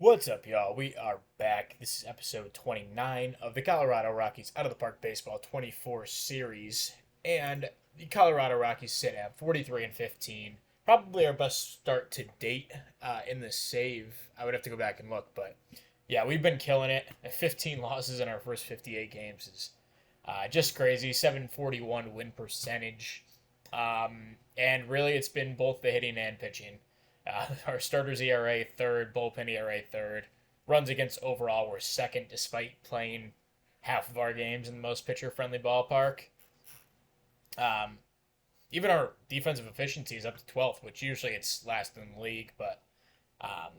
What's up, y'all? We are back. This is episode 29 of the Colorado Rockies Out of the Park Baseball 24 series. And the Colorado Rockies sit at 43 and 15. Probably our best start to date in the save. I would have to go back and look, but yeah, we've been killing it. 15 losses in our first 58 games is just crazy. 741 win percentage. And really, it's been both the hitting and pitching. Our starters ERA third, bullpen ERA third. Runs against overall were second, despite playing half of our games in the most pitcher-friendly ballpark. Um, Even our defensive efficiency is up to 12th, which usually it's last in the league, but um,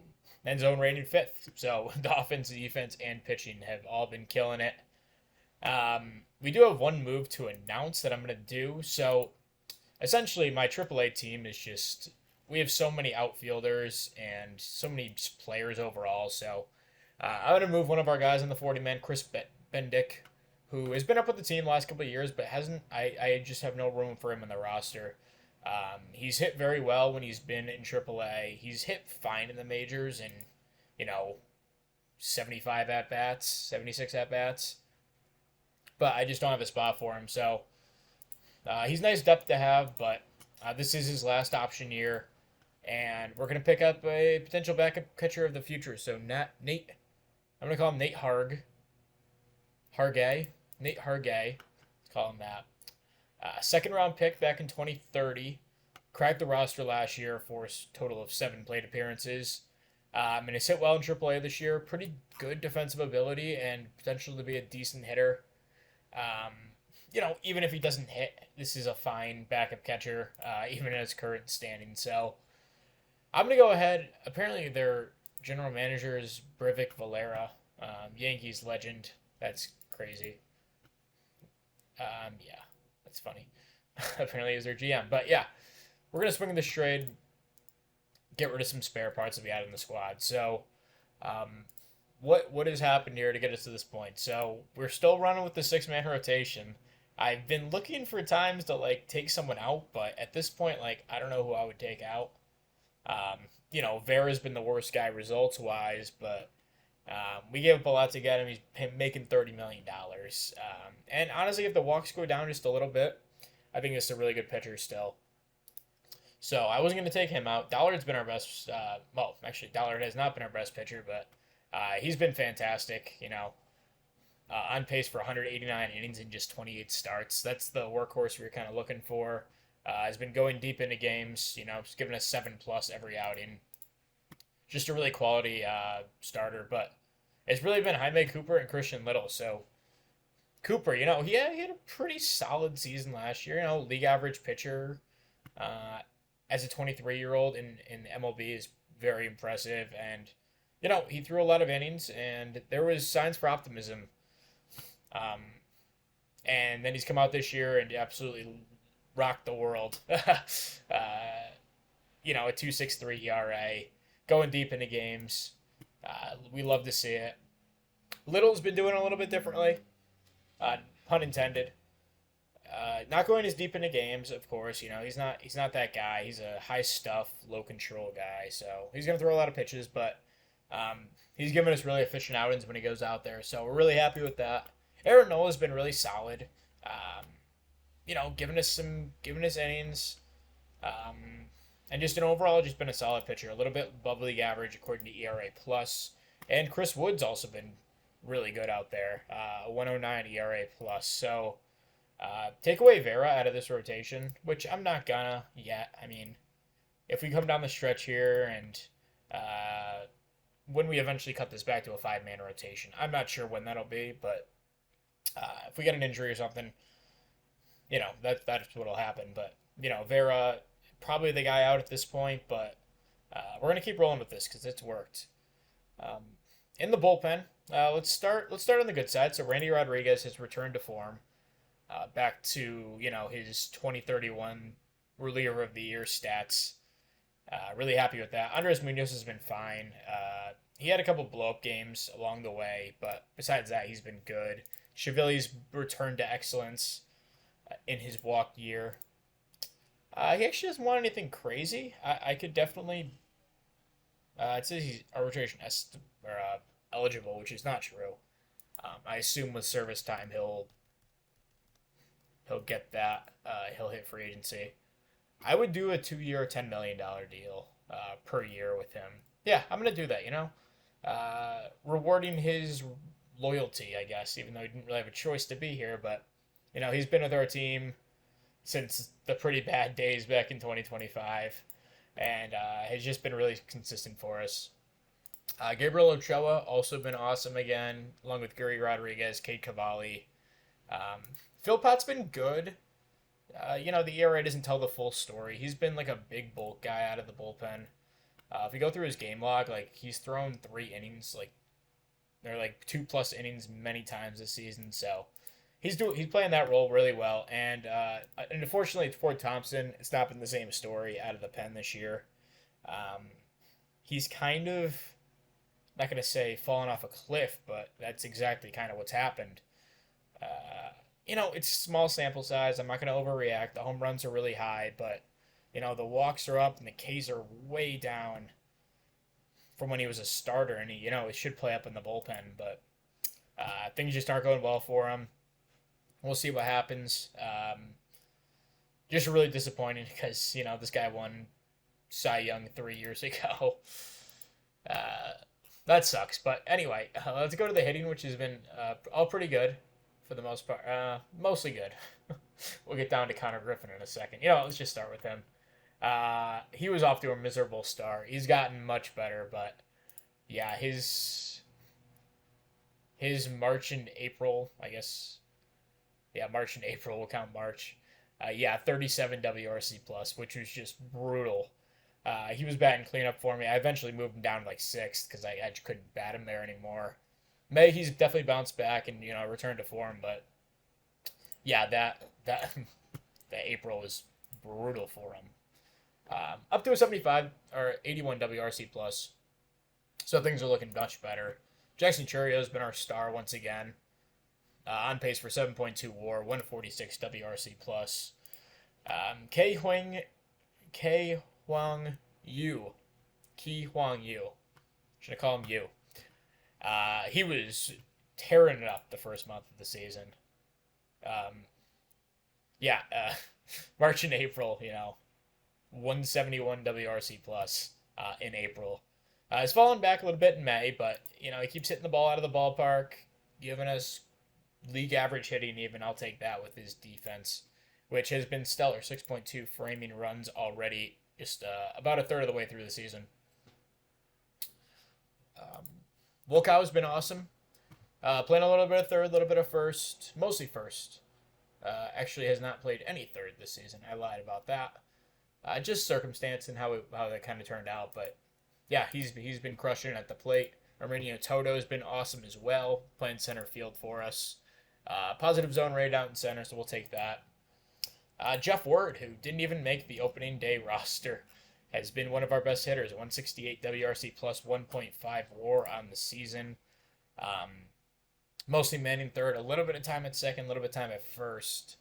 end zone rating fifth. So the offense, defense, and pitching have all been killing it. We do have one move to announce that I'm going to do. So essentially, my AAA team is just we have so many outfielders and so many players overall. So I'm going to move one of our guys in the 40-man, Chris Bendick, who has been up with the team the last couple of years, but hasn't. I just have no room for him in the roster. He's hit very well when he's been in AAA. He's hit fine in the majors and, you know, 75 at bats, 76 at bats. But I just don't have a spot for him. So he's nice depth to have, but this is his last option year. And we're going to pick up a potential backup catcher of the future. So Nate, I'm going to call him Nate Hargay. Nate Hargay. Let's call him that. Second round pick back in 2030. Cracked the roster last year for a total of 7 plate appearances. And he's hit well in AAA this year. Pretty good defensive ability and potential to be a decent hitter. Um, even if he doesn't hit, this is a fine backup catcher, even in his current standing. So I'm going to go ahead. Apparently, their general manager is Brivik Valera, Yankees legend. That's crazy. Yeah, that's funny. Apparently, he's their GM. But yeah, we're going to swing this trade, get rid of some spare parts that we had in the squad. So, um, what has happened here to get us to this point? So we're still running with the 6-man rotation. I've been looking for times to take someone out, but at this point, I don't know who I would take out. Um, Vera's been the worst guy results wise, but we gave up a lot to get him. He's making $30 million. And honestly, if the walks go down just a little bit, I think it's a really good pitcher still. So I wasn't going to take him out. Dollard's been our best. Well, actually, Dollard has not been our best pitcher, but he's been fantastic. On pace for 189 innings in just 28 starts. That's the workhorse we were kind of looking for. Has been going deep into games. Just giving us 7+ every outing. Just a really quality starter, but it's really been Jaime Cooper and Christian Little. So Cooper, he had a pretty solid season last year. League average pitcher as a 23-year-old in the MLB is very impressive, and he threw a lot of innings, and there was signs for optimism. Um, and then he's come out this year and absolutely rocked the world. A 2.63 ERA, going deep into games. We love to see it. Little's been doing a little bit differently, pun intended. Not going as deep into games, of course. He's not that guy. He's a high stuff, low control guy. So he's gonna throw a lot of pitches, but he's giving us really efficient outings when he goes out there. So we're really happy with that. Aaron Nola's been really solid. Giving us innings. And just overall, just been a solid pitcher. A little bit above league average according to ERA plus. And Chris Wood's also been really good out there. 109 ERA plus. So take away Vera out of this rotation, which I'm not gonna yet. I mean, if we come down the stretch here and when we eventually cut this back to a 5-man rotation, I'm not sure when that'll be, but if we get an injury or something, that's what'll happen. But Vera probably the guy out at this point, but we're gonna keep rolling with this because it's worked. Um, in the bullpen, let's start on the good side. So Randy Rodriguez has returned to form, back to his 2031 reliever of the year stats. Really happy with that. Andres Munoz has been fine. He had a couple blow up games along the way, but besides that, he's been good. Chevilly's returned to excellence in his walk year. He actually doesn't want anything crazy. I could definitely. It says he's arbitration eligible, which is not true. I assume with service time he'll get that. He'll hit free agency. I would do a 2-year, $10 million deal per year with him. Yeah, I'm gonna do that. Rewarding his loyalty, I guess, even though he didn't really have a choice to be here. But he's been with our team since the pretty bad days back in 2025, and has just been really consistent for us. Gabriel Ochoa also been awesome again, along with Gary Rodriguez, Cade Cavalli. Philpott's been good. The ERA doesn't tell the full story. He's been like a big bulk guy out of the bullpen. If you go through his game log, like he's thrown 3 innings, like they're like 2+ innings many times this season. So he's playing that role really well. And unfortunately, Ford Thompson, it's not been the same story out of the pen this year. He's kind of, not gonna say falling off a cliff, but that's exactly kind of what's happened. It's small sample size. I'm not going to overreact. The home runs are really high, but, the walks are up and the Ks are way down from when he was a starter. And it should play up in the bullpen, but things just aren't going well for him. We'll see what happens. Just really disappointing because, this guy won Cy Young 3 years ago. That sucks. But anyway, let's go to the hitting, which has been all pretty good. For the most part, mostly good. We'll get down to Connor Griffin in a second. Let's just start with him. He was off to a miserable start. He's gotten much better, but yeah, his March and April, I guess. Yeah, March and April, we'll count March. 37 WRC plus, which was just brutal. He was batting cleanup for me. I eventually moved him down to like 6th because I just couldn't bat him there anymore. May he's definitely bounced back and returned to form, but yeah, that April was brutal for him. Up to a 75 or 81 WRC plus, so things are looking much better. Jackson Churio has been our star once again, on pace for 7.2 WAR, 146 WRC plus. Ki Huang Yu, should I call him Yu? He was tearing it up the first month of the season. March and April, 171 WRC plus in April. He's fallen back a little bit in May, but, he keeps hitting the ball out of the ballpark, giving us league average hitting even. I'll take that with his defense, which has been stellar. 6.2 framing runs already, just about a third of the way through the season. Volkow's been awesome. Playing a little bit of third, a little bit of first, mostly first. Actually has not played any third this season. I lied about that. Just circumstance and how that kind of turned out. But yeah, he's been crushing it at the plate. Arminio Toto has been awesome as well, playing center field for us. Positive zone rate out in center, so we'll take that. Jeff Word, who didn't even make the opening day roster, has been one of our best hitters. 168 WRC plus, 1.5 WAR on the season. Mostly manning third, a little bit of time at second, a little bit of time at first.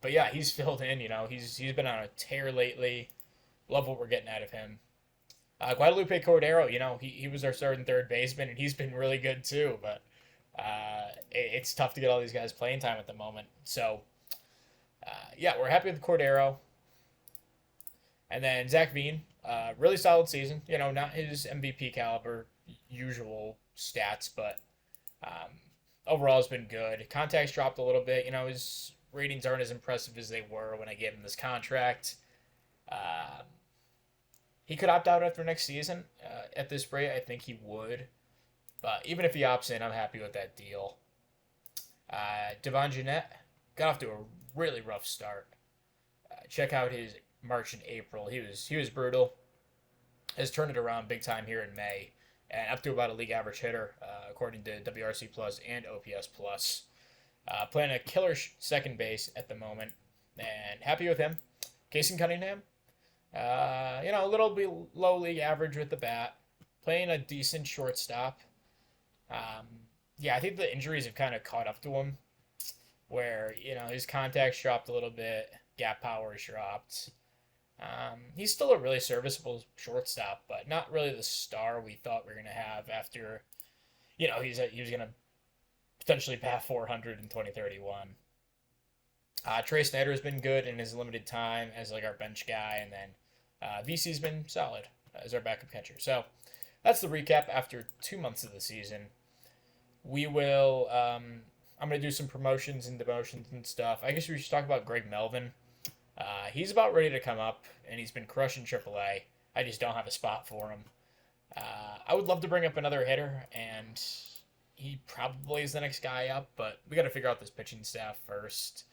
But yeah, he's filled in. He's been on a tear lately. Love what we're getting out of him. Guadalupe Cordero, he was our starting third baseman, and he's been really good too. But it's tough to get all these guys playing time at the moment. So we're happy with Cordero. And then Zach Veen, really solid season. Not his MVP caliber usual stats, but overall has been good. Contacts dropped a little bit. His ratings aren't as impressive as they were when I gave him this contract. He could opt out after next season. At this rate, I think he would. But even if he opts in, I'm happy with that deal. Devon Jeanette got off to a really rough start. Check out his March and April. He was brutal. Has turned it around big time here in May, and up to about a league average hitter, according to WRC plus and OPS plus. Playing a killer second base at the moment, and happy with him. Casey Cunningham, a little below league average with the bat, playing a decent shortstop. I think the injuries have kind of caught up to him, where his contacts dropped a little bit, gap power dropped. He's still a really serviceable shortstop, but not really the star we thought we were going to have after, he was going to potentially bat 400 in 2031. Trey Snyder has been good in his limited time as like our bench guy, and then VC's been solid as our backup catcher. So that's the recap after 2 months of the season. We will. I'm gonna do some promotions and demotions and stuff. I guess we should talk about Greg Melvin. He's about ready to come up, and he's been crushing AAA. I just don't have a spot for him. I would love to bring up another hitter, and he probably is the next guy up, but we got to figure out this pitching staff first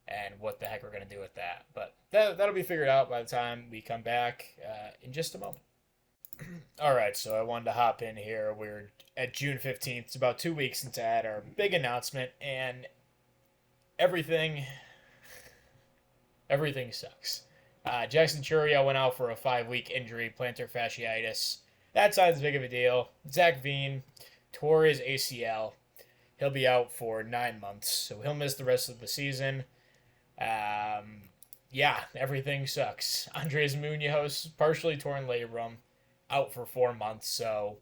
and what the heck we're going to do with that. But that'll be figured out by the time we come back in just a moment. All right, so I wanted to hop in here. We're at June 15th. It's about 2 weeks since I had our big announcement, and everything sucks. Jackson Churio went out for a 5-week injury, plantar fasciitis. That's not as big of a deal. Zach Veen tore his ACL. He'll be out for 9 months, so he'll miss the rest of the season. Everything sucks. Andres Munoz, partially torn labrum, out for 4 months, so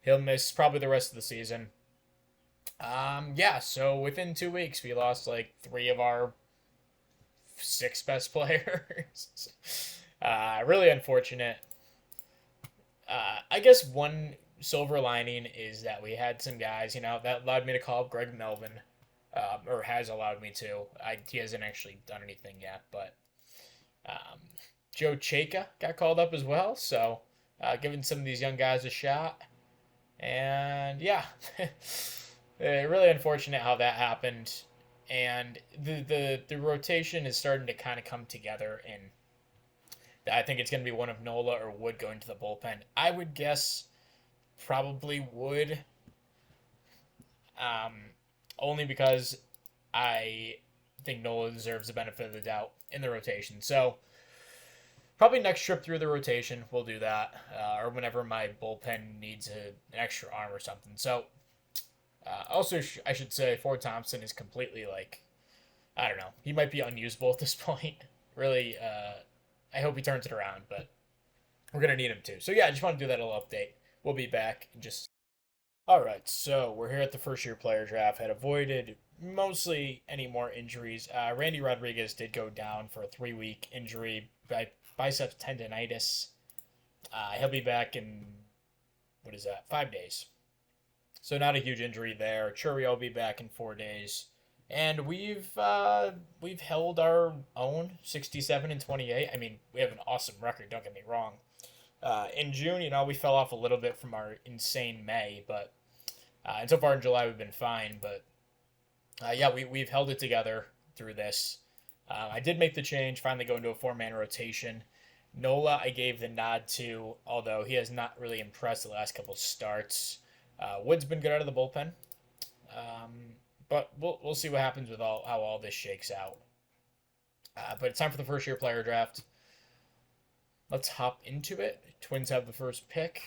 he'll miss probably the rest of the season. So within 2 weeks, we lost like 3 of our 6 best players. Really unfortunate. I guess one silver lining is that we had some guys, that allowed me to call up Greg Melvin, or has allowed me to. He hasn't actually done anything yet, but Joe Chayka got called up as well, so giving some of these young guys a shot. And really unfortunate how that happened. And the rotation is starting to kind of come together, and I think it's going to be one of Nola or Wood going to the bullpen. I would guess probably Wood, only because I think Nola deserves the benefit of the doubt in the rotation. So probably next trip through the rotation, we'll do that, or whenever my bullpen needs an extra arm or something. So also, I should say Ford Thompson is completely I don't know. He might be unusable at this point. Really, I hope he turns it around, but we're going to need him too. So I just want to do that little update. We'll be back in just... All right, so we're here at the first-year player draft. Had avoided mostly any more injuries. Randy Rodriguez did go down for a 3-week injury by biceps tendonitis. He'll be back in, 5 days. So not a huge injury there. Churio will be back in 4 days. And we've held our own 67-28. I mean, we have an awesome record, don't get me wrong. In June, we fell off a little bit from our insane May, but and so far in July we've been fine. But we've held it together through this. I did make the change, finally go into a 4-man rotation. Nola, I gave the nod to, although he has not really impressed the last couple starts. Wood's been good out of the bullpen, but we'll see what happens with how all this shakes out. But it's time for the first year player draft. Let's hop into it. Twins have the first pick,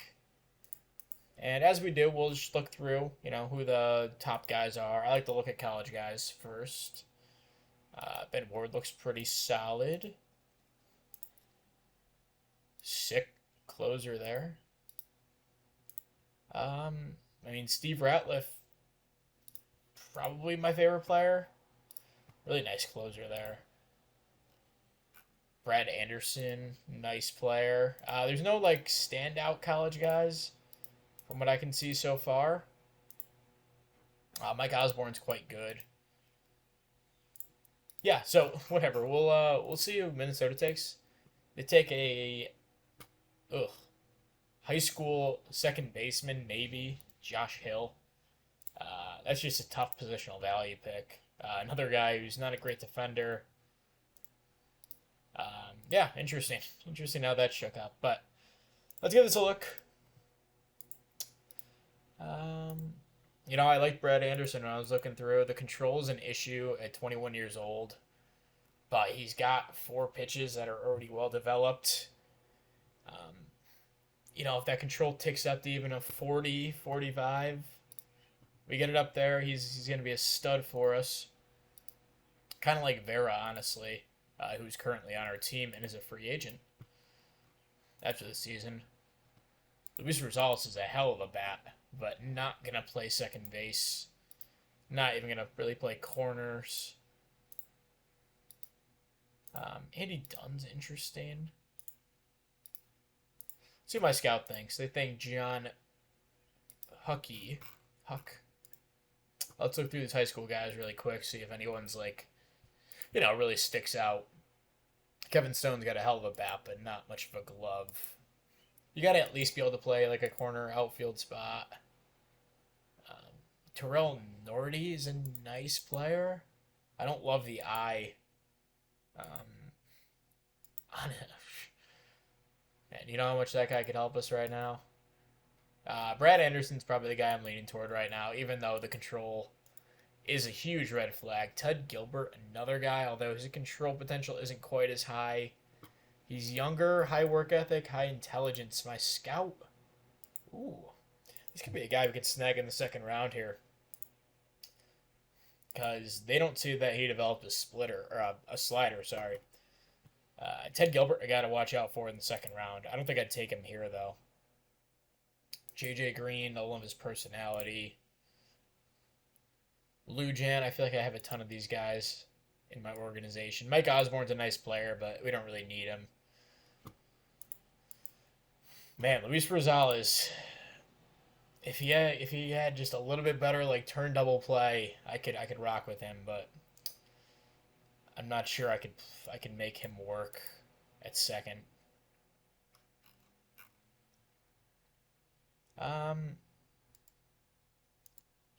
and as we do, we'll just look through, who the top guys are. I like to look at college guys first. Ben Ward looks pretty solid. Sick closer there. Steve Ratliff, probably my favorite player. Really nice closer there. Brad Anderson, nice player. There's no standout college guys from what I can see so far. Mike Osborne's quite good. So whatever. We'll see who Minnesota takes. They take a high school second baseman, maybe Josh Hill. That's just a tough positional value pick. Another guy who's not a great defender. Interesting. Interesting how that shook up. But let's give this a look. I like Brad Anderson when I was looking through. The control is an issue at 21 years old. But he's got 4 pitches that are already well developed. If that control ticks up to even a 40, 45, we get it up there, he's going to be a stud for us. Kind of like Vera, honestly. who's currently on our team and is a free agent after the season. Luis Rosales is a hell of a bat, but not going to play second base. Not even going to really play corners. Andy Dunn's interesting. See what my scout thinks. They think John Huck. Let's look through these high school guys really quick, see if anyone's like, really sticks out. Kevin Stone's got a hell of a bat, but not much of a glove. You got to at least be able to play like a corner outfield spot. Terrell Nordy is a nice player. I don't love the eye. Man, you know how much that guy could help us right now? Brad Anderson's probably the guy I'm leaning toward right now, even though the control is a huge red flag. Ted Gilbert, another guy, although his control potential isn't quite as high. He's younger, high work ethic, high intelligence. My scout. Ooh. This could be a guy we could snag in the second round here. Because they don't see that he developed a slider, sorry. Ted Gilbert, a guy to watch out for in the second round. I don't think I'd take him here, though. JJ Green, I love his personality. Lujan, I feel like I have a ton of these guys in my organization. Mike Osborne's a nice player, but we don't really need him. Man, Luis Rosales, if he had just a little bit better like turn double play, I could rock with him, but I'm not sure I could make him work at second.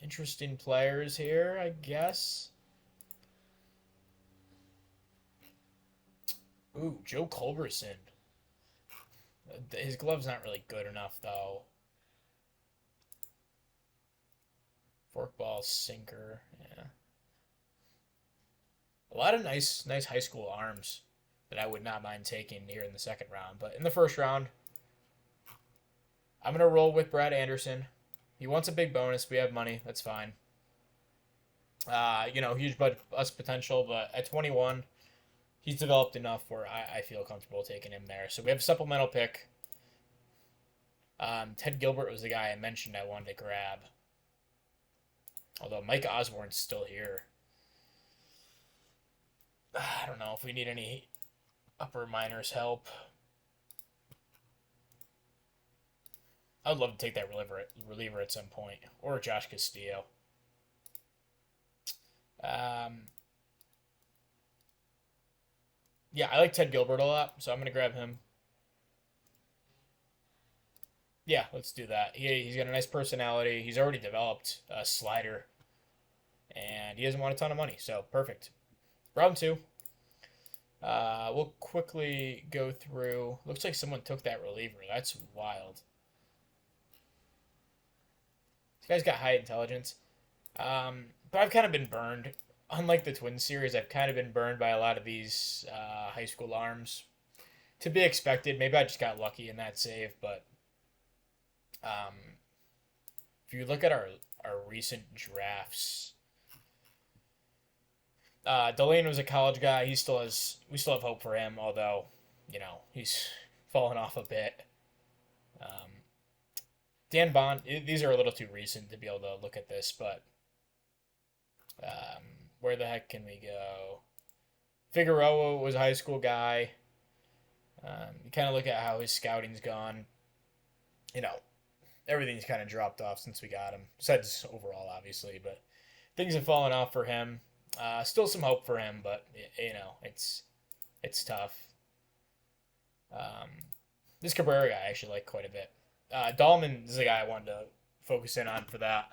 Interesting players here, I guess. Ooh, Joe Culberson. His glove's not really good enough, though. Forkball, sinker, yeah. A lot of nice high school arms that I would not mind taking here in the second round. But in the first round, I'm going to roll with Brad Anderson. He wants a big bonus. We have money. That's fine. Huge us potential, but at 21, he's developed enough where I feel comfortable taking him there. So we have a supplemental pick. Ted Gilbert was the guy I mentioned I wanted to grab. Although Mike Osborne's still here. I don't know if we need any upper minors help. I would love to take that reliever at some point. Or Josh Castillo. Yeah, I like Ted Gilbert a lot, so I'm going to grab him. Yeah, let's do that. He's got a nice personality. He's already developed a slider. And he doesn't want a ton of money, so perfect. Round 2. We'll quickly go through. Looks like someone took that reliever. That's wild. This guy's got high intelligence. But I've kind of been burned. Unlike the Twins series, I've kind of been burned by a lot of these high school arms. To be expected. Maybe I just got lucky in that save, but if you look at our recent drafts, Delane was a college guy. We still have hope for him, although, he's fallen off a bit. Dan Bond, these are a little too recent to be able to look at this, but where the heck can we go? Figueroa was a high school guy. You kind of look at how his scouting's gone. Everything's kind of dropped off since we got him. Besides overall, obviously, but things have fallen off for him. Still some hope for him, but it's tough. This Cabrera guy I actually like quite a bit. Dahlman is the guy I wanted to focus in on for that.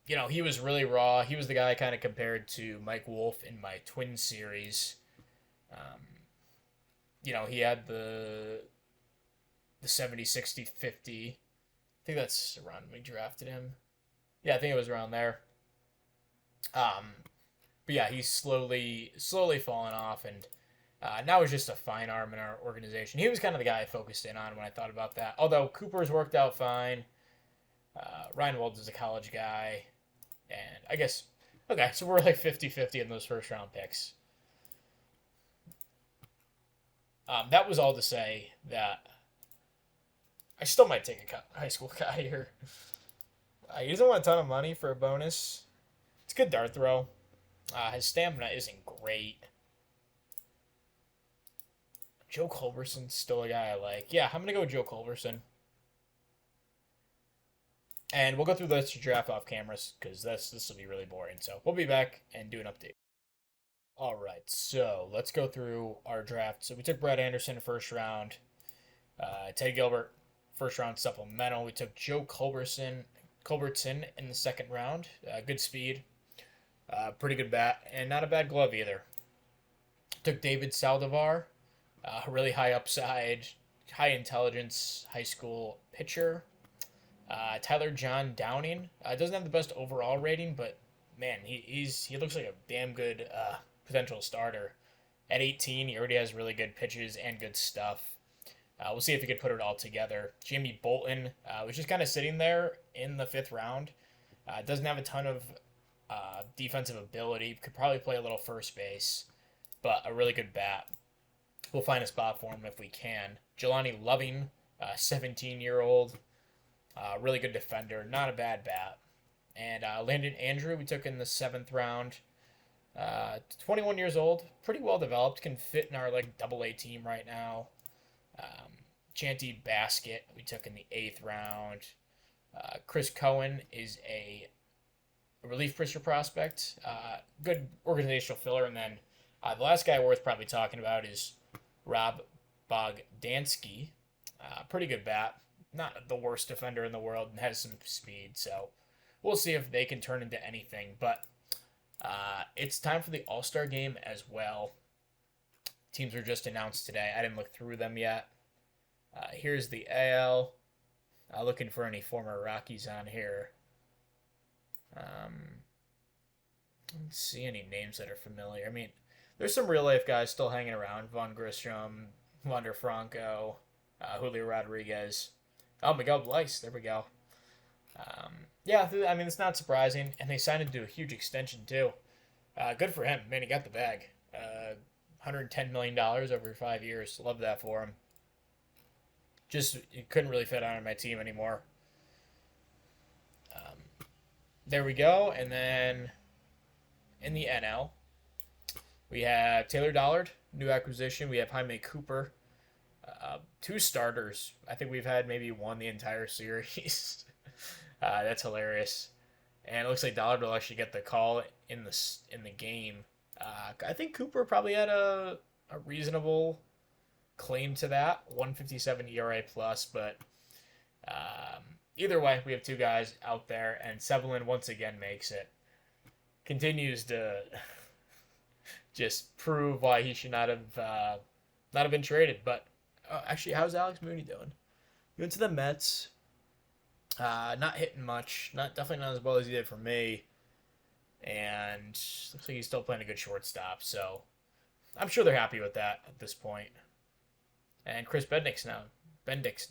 He was really raw. He was the guy I kind of compared to Mike Wolf in my Twins series. He had the 70, 60, 50. I think that's around when we drafted him. Yeah, I think it was around there. But yeah, he's slowly fallen off, and now he's just a fine arm in our organization. He was kind of the guy I focused in on when I thought about that. Although Cooper's worked out fine. Ryan Walds is a college guy. And I guess, okay, so we're like 50-50 in those first round picks. That was all to say that I still might take a high school guy here. He doesn't want a ton of money for a bonus. It's a good dart throw. His stamina isn't great. Joe Culberson's still a guy I like. Yeah, I'm going to go with Joe Culberson. And we'll go through the draft off cameras because this will be really boring. So we'll be back and do an update. All right, so let's go through our draft. So we took Brett Anderson first round, Ted Gilbert first round supplemental. We took Joe Culbertson in the second round. Good speed, pretty good bat, and not a bad glove either. Took David Saldivar, really high upside, high intelligence, high school pitcher. Tyler John Downing doesn't have the best overall rating, but man, he looks like a damn good potential starter. At 18, he already has really good pitches and good stuff. We'll see if he could put it all together. Jamie Bolton was just kind of sitting there in the fifth round. Doesn't have a ton of defensive ability. Could probably play a little first base, but a really good bat. We'll find a spot for him if we can. Jelani Loving, 17-year-old, really good defender, not a bad bat. And Landon Andrew, we took in the seventh round. 21 years old, pretty well developed, can fit in our double A team right now. Chanty Basket, we took in the eighth round. Chris Cohen is a relief pitcher prospect, good organizational filler. And then the last guy worth probably talking about is Rob Bogdansky. Pretty good bat, not the worst defender in the world, and has some speed. So we'll see if they can turn into anything. But it's time for the All-Star game as well. Teams were just announced today. I didn't look through them yet. Here's the AL. Looking for any former Rockies on here. I don't see any names that are familiar. I mean, there's some real-life guys still hanging around. Vaughn Grissom, Wander Franco, Julio Rodriguez. Oh, Miguel Bleis. There we go. Yeah, I mean, it's not surprising. And they signed him to a huge extension, too. Good for him. Man, he got the bag. $110 million over 5 years. Love that for him. Just, it couldn't really fit on my team anymore. There we go. And then in the NL, we have Taylor Dollard, new acquisition. We have Jaime Cooper. Two starters. I think we've had maybe one the entire series. That's hilarious. And it looks like Dollard will actually get the call in the game. I think Cooper probably had a reasonable claim to that, 157 ERA plus, but either way, we have two guys out there, and Sevelin once again makes it. Continues to just prove why he should not have been traded. But actually, how's Alex Mooney doing? He went to the Mets. Not hitting much. Definitely not as well as he did for me. And looks like he's still playing a good shortstop. So I'm sure they're happy with that at this point. And Chris Bendix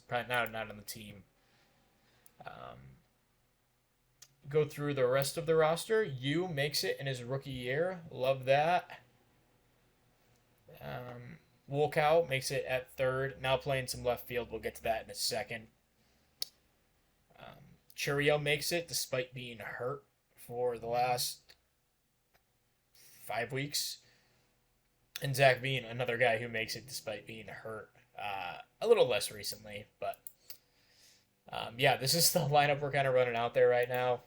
probably now not on the team. Go through the rest of the roster. Yu makes it in his rookie year. Love that. Wolkow makes it at third. Now playing some left field. We'll get to that in a second. Churio makes it despite being hurt for the last 5 weeks. And Zach Bean, another guy who makes it despite being hurt. A little less recently, but yeah, this is the lineup we're kind of running out there right now.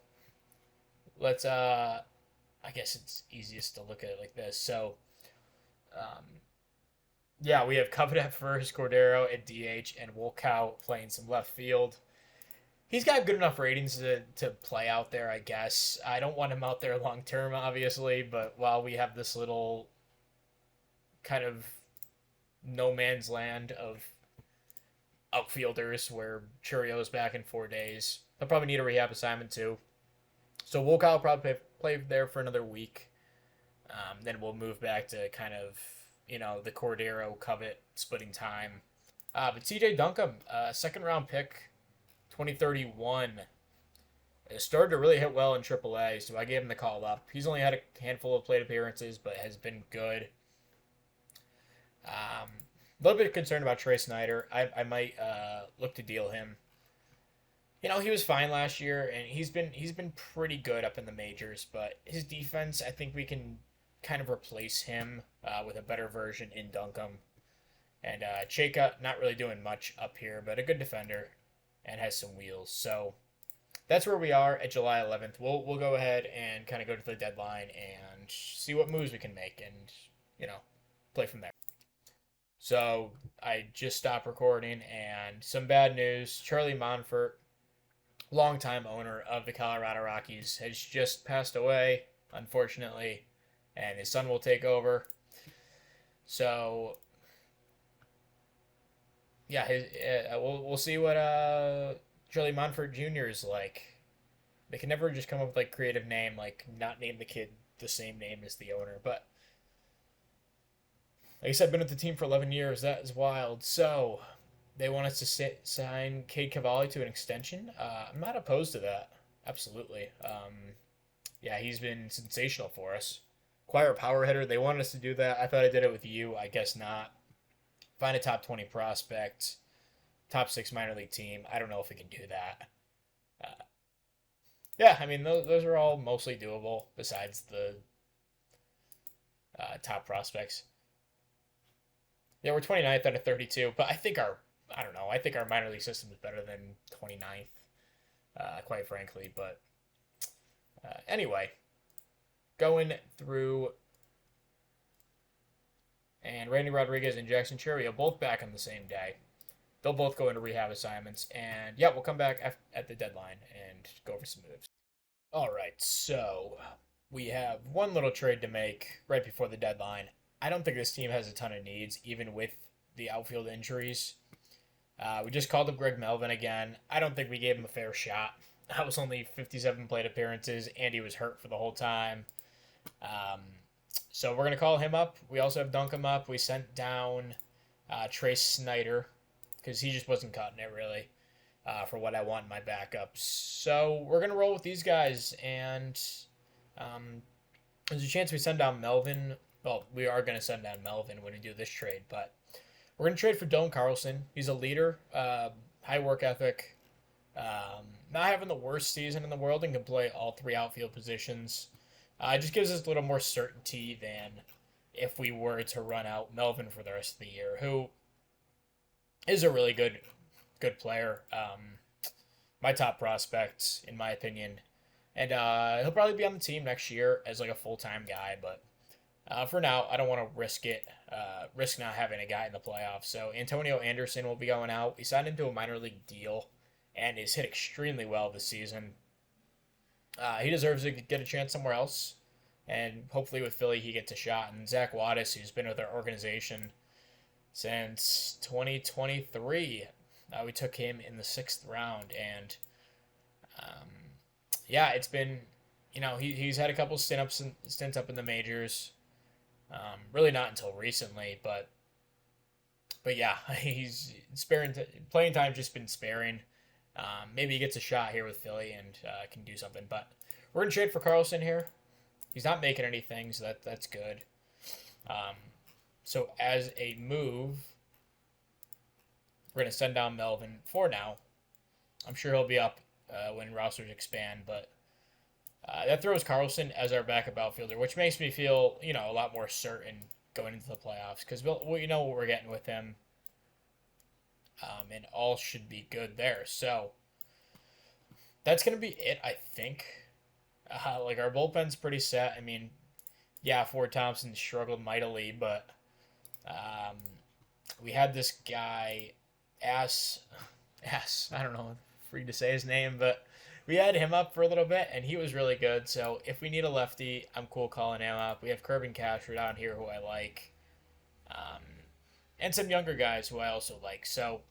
Let's, I guess it's easiest to look at it like this. So, yeah, we have Covet at first, Cordero at DH, and Wolkow playing some left field. He's got good enough ratings to play out there, I guess. I don't want him out there long term, obviously, but while we have this little kind of no man's land of outfielders where Churio's back in 4 days, he'll probably need a rehab assignment too. So Wolkow will probably play there for another week. Then we'll move back to kind of, the Cordero Covet splitting time. But TJ Duncombe, second round pick, 2031. It started to really hit well in AAA, so I gave him the call up. He's only had a handful of plate appearances, but has been good. A little bit concerned about Trey Snyder. I might look to deal him. He was fine last year, and he's been pretty good up in the majors. But his defense, I think we can kind of replace him with a better version in Duncombe. And Cheka, not really doing much up here, but a good defender and has some wheels. So that's where we are at July 11th. We'll go ahead and kind of go to the deadline and see what moves we can make, and play from there. So I just stopped recording, and some bad news. Charlie Monfort, longtime owner of the Colorado Rockies, has just passed away, unfortunately, and his son will take over. So yeah, we'll see what Charlie Monfort Jr. is like. They can never just come up with like creative name, like not name the kid the same name as the owner. But like I said, been with the team for 11 years. That is wild. So they want us to sign Cade Cavalli to an extension. I'm not opposed to that. Absolutely. Yeah, he's been sensational for us. Acquire a power hitter. They wanted us to do that. I thought I did it with you. I guess not. Find a top 20 prospect, top 6 minor league team. I don't know if we can do that. Yeah, I mean, those are all mostly doable besides the top prospects. Yeah, we're 29th out of 32, but I think I don't know, I think our minor league system is better than 29th, quite frankly. But anyway, going through, and Randy Rodriguez and Jackson Churio both back on the same day. They'll both go into rehab assignments, and yeah, we'll come back at the deadline and go over some moves. All right, so we have one little trade to make right before the deadline. I don't think this team has a ton of needs, even with the outfield injuries. We just called up Greg Melvin again. I don't think we gave him a fair shot. That was only 57 plate appearances, and he was hurt for the whole time. So we're going to call him up. We also have Duncombe up. We sent down Trey Snyder because he just wasn't cutting it, really, for what I want in my backup. So we're going to roll with these guys, and there's a chance we send down Melvin. Well, we are going to send down Melvin when we do this trade, but we're going to trade for Dylan Carlson. He's a leader, high work ethic, not having the worst season in the world, and can play all 3 outfield positions. It just gives us a little more certainty than if we were to run out Melvin for the rest of the year, who is a really good player. My top prospect, in my opinion. And he'll probably be on the team next year as like a full-time guy, but for now, I don't want to risk not having a guy in the playoffs. So Antonio Anderson will be going out. He signed into a minor league deal and has hit extremely well this season. He deserves to get a chance somewhere else, and hopefully with Philly he gets a shot. And Zach Wattis, who's been with our organization since 2023, we took him in the 6th round, and yeah, it's been, he's had a couple stints up in the majors. Really not until recently, but yeah, he's sparing playing time, just been sparing. Maybe he gets a shot here with Philly and can do something. But we're gonna trade for Carlson here. He's not making anything, so that's good. So as a move, we're gonna send down Melvin for now. I'm sure he'll be up when rosters expand, but that throws Carlson as our backup outfielder, which makes me feel, a lot more certain going into the playoffs, because we know what we're getting with him, and all should be good there. So that's going to be it, I think. Like, our bullpen's pretty set. I mean, yeah, Ford Thompson struggled mightily, but we had this guy, I don't know, free to say his name, but we had him up for a little bit, and he was really good. So if we need a lefty, I'm cool calling him up. We have Corbin Castro down here, who I like, and some younger guys who I also like. So,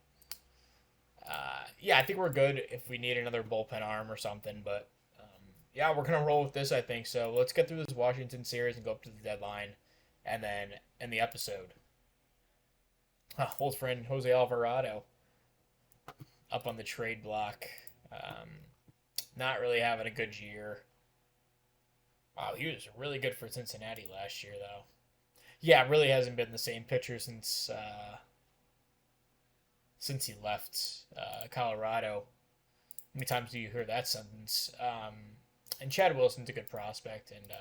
yeah, I think we're good if we need another bullpen arm or something. But, yeah, we're going to roll with this, I think. So let's get through this Washington series and go up to the deadline, and then end the episode. Old friend Jose Alvarado up on the trade block. Not really having a good year. Wow, he was really good for Cincinnati last year, though. Yeah, really hasn't been the same pitcher since since he left Colorado. How many times do you hear that sentence? And Chad Wilson's a good prospect, and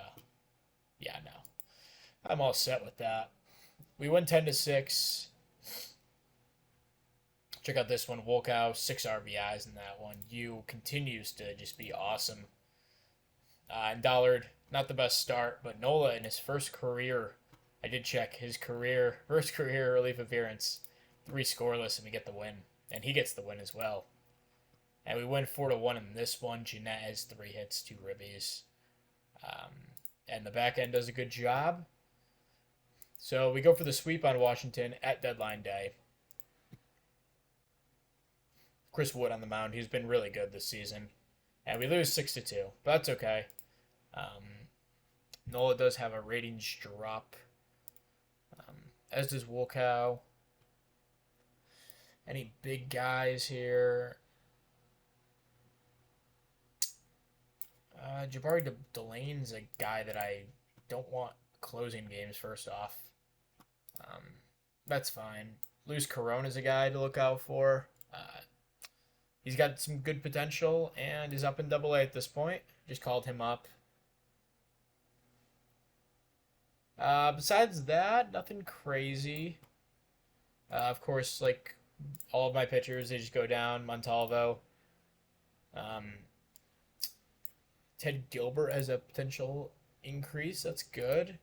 yeah, no, I'm all set with that. We win 10-6. Check out this one. Wolkow, 6 RBIs in that one. You continues to just be awesome. And Dollard, not the best start, but Nola in his first career, I did check his first career relief appearance, 3 scoreless, and we get the win. And he gets the win as well. And we win 4-1 in this one. Jeanette has 3 hits, 2 ribbies. And the back end does a good job. So we go for the sweep on Washington at deadline day. Chris Wood on the mound. He's been really good this season. And we lose 6-2, but that's okay. Nola does have a ratings drop, as does Wolkow. Any big guys here? Jabari Delane's a guy that I don't want closing games first off. That's fine. Luz Corona's a guy to look out for. He's got some good potential and is up in Double-A at this point. Just called him up. Besides that, nothing crazy. Of course, like all of my pitchers, they just go down. Montalvo. Ted Gilbert has a potential increase. That's good.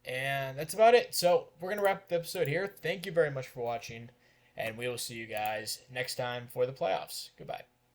And that's about it. So we're going to wrap the episode here. Thank you very much for watching, and we will see you guys next time for the playoffs. Goodbye.